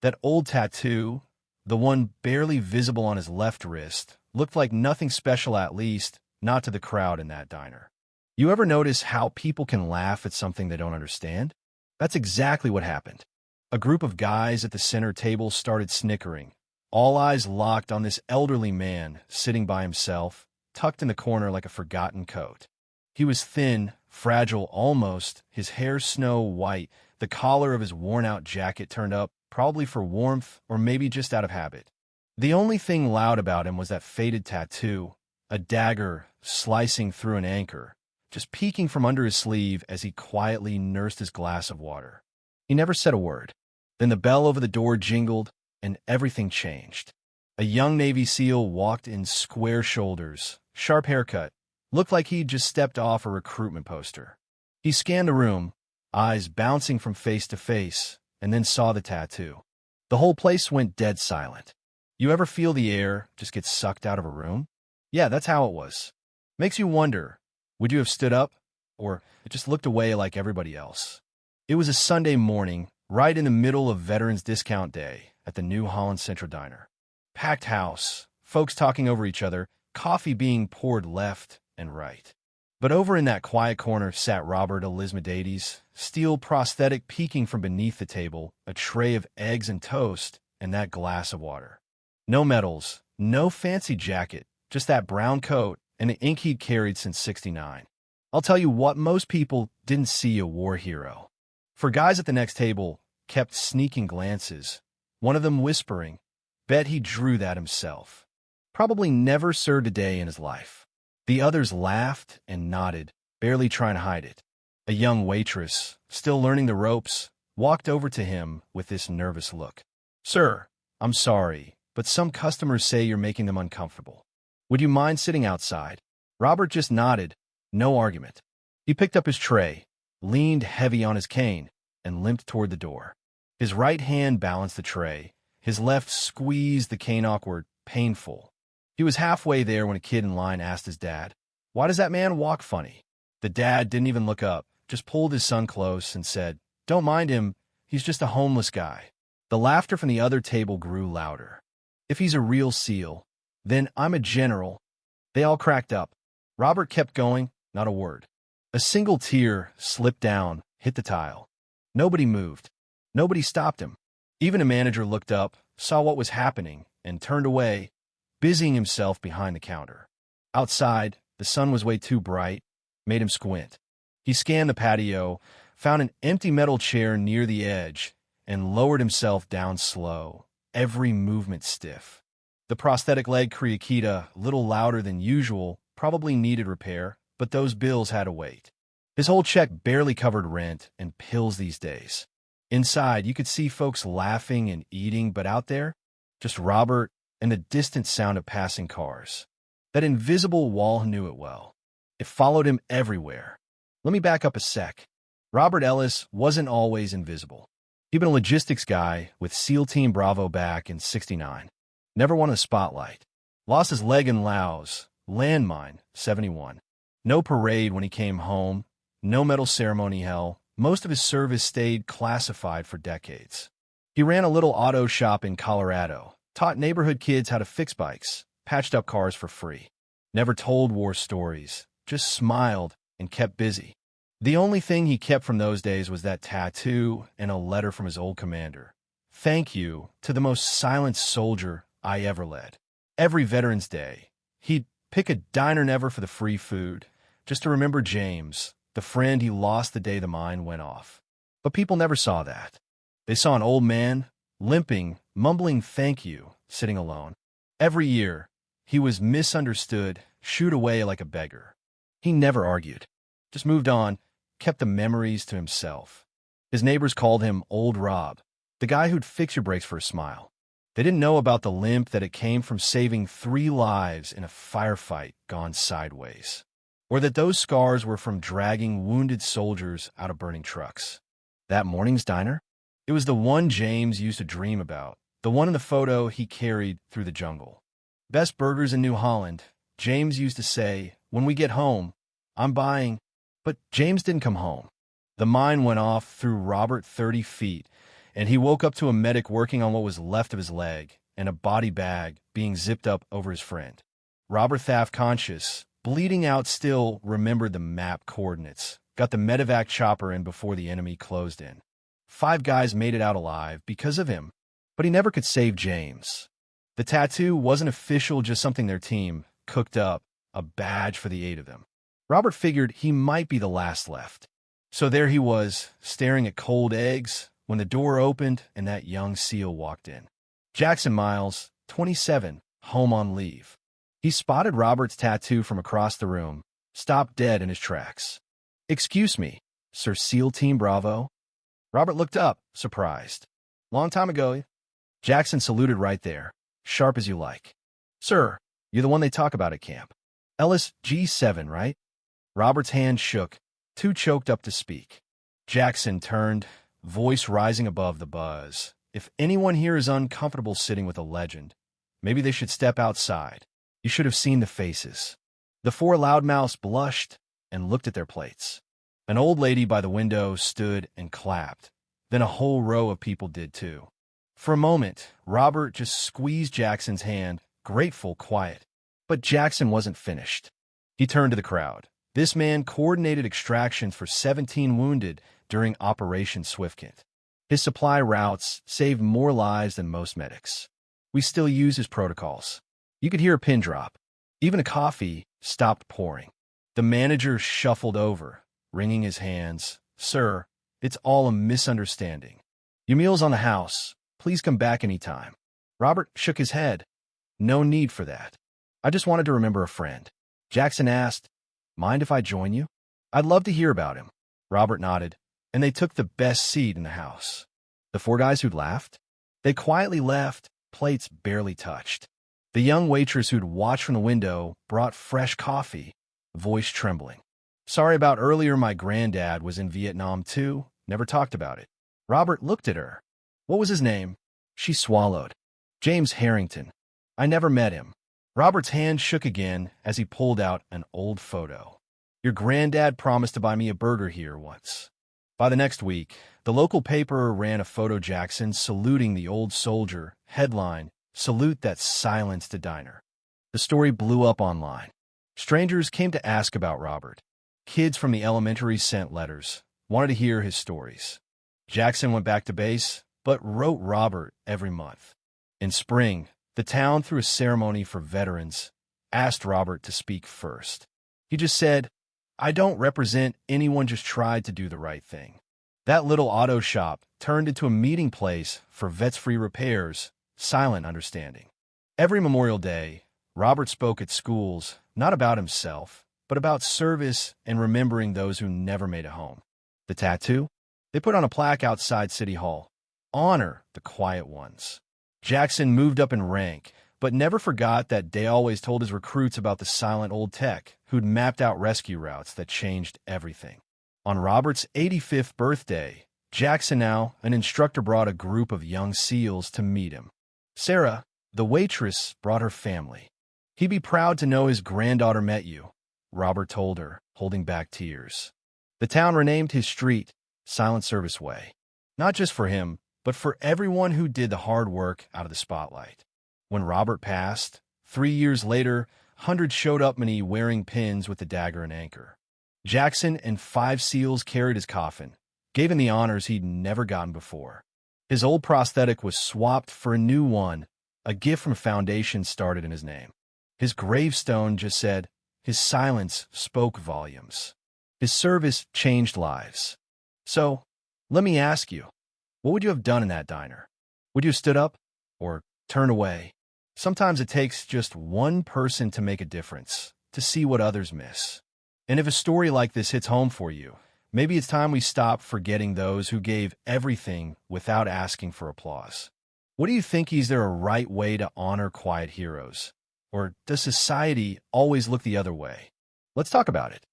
That old tattoo, the one barely visible on his left wrist, looked like nothing special, at least not to the crowd in that diner. You ever notice how people can laugh at something they don't understand? That's exactly what happened. A group of guys at the center table started snickering, all eyes locked on this elderly man sitting by himself, tucked in the corner like a forgotten coat. He was thin, fragile almost, his hair snow white, the collar of his worn-out jacket turned up, probably for warmth or maybe just out of habit. The only thing loud about him was that faded tattoo, a dagger slicing through an anchor, just peeking from under his sleeve as he quietly nursed his glass of water. He never said a word. Then the bell over the door jingled, and everything changed. A young Navy SEAL walked in, square shoulders, sharp haircut, looked like he'd just stepped off a recruitment poster. He scanned the room, eyes bouncing from face to face, and then saw the tattoo. The whole place went dead silent. You ever feel the air just get sucked out of a room? Yeah, that's how it was. Makes you wonder, would you have stood up, or just looked away like everybody else? It was a Sunday morning, right in the middle of Veterans Discount Day at the New Holland Central Diner. Packed house, folks talking over each other, coffee being poured left and right. But over in that quiet corner sat Robert Elizabeth, steel prosthetic peeking from beneath the table, a tray of eggs and toast, and that glass of water. No medals, no fancy jacket, just that brown coat and the ink he'd carried since '69. I'll tell you what, most people didn't see a war hero. For guys at the next table kept sneaking glances, one of them whispering, "Bet he drew that himself. Probably never served a day in his life." The others laughed and nodded, barely trying to hide it. A young waitress, still learning the ropes, walked over to him with this nervous look. "Sir, I'm sorry, but some customers say you're making them uncomfortable. Would you mind sitting outside?" Robert just nodded, no argument. He picked up his tray, leaned heavy on his cane, and limped toward the door. His right hand balanced the tray, his left squeezed the cane, awkward, painful. He was halfway there when a kid in line asked his dad, "Why does that man walk funny?" The dad didn't even look up, just pulled his son close and said, "Don't mind him, he's just a homeless guy." The laughter from the other table grew louder. "If he's a real SEAL, then I'm a general." They all cracked up. Robert kept going, not a word. A single tear slipped down, hit the tile. Nobody moved. Nobody stopped him. Even a manager looked up, saw what was happening, and turned away, busying himself behind the counter. Outside, the sun was way too bright, made him squint. He scanned the patio, found an empty metal chair near the edge, and lowered himself down slow, every movement stiff. The prosthetic leg creaked a little louder than usual, probably needed repair, but those bills had to wait. His whole check barely covered rent and pills these days. Inside, you could see folks laughing and eating, but out there, just Robert and the distant sound of passing cars. That invisible wall knew it well. It followed him everywhere. Let me back up a sec. Robert Ellis wasn't always invisible. He'd been a logistics guy with SEAL Team Bravo back in '69. Never won a spotlight. Lost his leg in Laos, landmine, '71. No parade when he came home, no medal ceremony, hell. Most of his service stayed classified for decades. He ran a little auto shop in Colorado, taught neighborhood kids how to fix bikes, patched up cars for free. Never told war stories, just smiled and kept busy. The only thing he kept from those days was that tattoo and a letter from his old commander. "Thank you to the most silent soldier I ever led." Every Veterans Day, he'd pick a diner never for the free food, just to remember James, the friend he lost the day the mine went off. But people never saw that. They saw an old man, limping, mumbling thank you, sitting alone. Every year, he was misunderstood, shooed away like a beggar. He never argued, just moved on, kept the memories to himself. His neighbors called him Old Rob, the guy who'd fix your brakes for a smile. They didn't know about the limp that it came from saving 3 lives in a firefight gone sideways, or that those scars were from dragging wounded soldiers out of burning trucks. That morning's diner? It was the one James used to dream about, the one in the photo he carried through the jungle. "Best burgers in New Holland," James used to say, "when we get home, I'm buying." But James didn't come home. The mine went off through Robert 30 feet, and he woke up to a medic working on what was left of his leg and a body bag being zipped up over his friend. Robert Thaff, conscious, bleeding out still, remembered the map coordinates, got the medevac chopper in before the enemy closed in. 5 guys made it out alive because of him, but he never could save James. The tattoo wasn't official, just something their team cooked up, a badge for the 8 of them. Robert figured he might be the last left. So there he was, staring at cold eggs, when the door opened and that young SEAL walked in. Jackson Miles, 27, home on leave. He spotted Robert's tattoo from across the room, stopped dead in his tracks. "Excuse me, Sir SEAL Team Bravo?" Robert looked up, surprised. "Long time ago." Jackson saluted right there, sharp as you like. "Sir, you're the one they talk about at camp. Ellis G7, right?" Robert's hand shook, too choked up to speak. Jackson turned, voice rising above the buzz. "If anyone here is uncomfortable sitting with a legend, maybe they should step outside. You should have seen the faces." The 4 loudmouths blushed and looked at their plates. An old lady by the window stood and clapped. Then a whole row of people did too. For a moment, Robert just squeezed Jackson's hand, grateful, quiet. But Jackson wasn't finished. He turned to the crowd. This man coordinated extractions for 17 wounded during Operation Swiftkind. His supply routes saved more lives than most medics. We still use his protocols. You could hear a pin drop. Even a coffee stopped pouring. The manager shuffled over, wringing his hands. "Sir, it's all a misunderstanding. Your meal's on the house. Please come back anytime." Robert shook his head. "No need for that. I just wanted to remember a friend." Jackson asked, "Mind if I join you?" "I'd love to hear about him." Robert nodded, and they took the best seat in the house. The 4 guys who'd laughed? They quietly left, plates barely touched. The young waitress who'd watched from the window brought fresh coffee, voice trembling. "Sorry about earlier, my granddad was in Vietnam too, never talked about it." Robert looked at her. "What was his name?" She swallowed. "James Harrington. I never met him." Robert's hand shook again as he pulled out an old photo. "Your granddad promised to buy me a burger here once." By the next week, the local paper ran a photo Jackson saluting the old soldier, headline, "Salute that silenced a diner." The story blew up online. Strangers came to ask about Robert. Kids from the elementary sent letters, wanted to hear his stories. Jackson went back to base, but wrote Robert every month. In spring, the town threw a ceremony for veterans, asked Robert to speak first. He just said, "I don't represent anyone, just tried to do the right thing." That little auto shop turned into a meeting place for vets-free repairs, silent understanding. Every Memorial Day, Robert spoke at schools, not about himself, but about service and remembering those who never made it home. The tattoo? They put on a plaque outside City Hall. Honor the quiet ones. Jackson moved up in rank, but never forgot that Day always told his recruits about the silent old tech who'd mapped out rescue routes that changed everything. On Robert's 85th birthday, Jackson, now an instructor, brought a group of young SEALs to meet him. Sarah, the waitress, brought her family. "He'd be proud to know his granddaughter met you," Robert told her, holding back tears. The town renamed his street Silent Service Way, not just for him, but for everyone who did the hard work out of the spotlight. When Robert passed, 3 years later, hundreds showed up, many wearing pins with the dagger and anchor. Jackson and 5 SEALs carried his coffin, gave him the honors he'd never gotten before. His old prosthetic was swapped for a new one, a gift from Foundation started in his name. His gravestone just said, "His silence spoke volumes. His service changed lives." So, let me ask you, what would you have done in that diner? Would you have stood up or turned away? Sometimes it takes just one person to make a difference, to see what others miss. And if a story like this hits home for you, maybe it's time we stop forgetting those who gave everything without asking for applause. What do you think? Is there a right way to honor quiet heroes? Or does society always look the other way? Let's talk about it.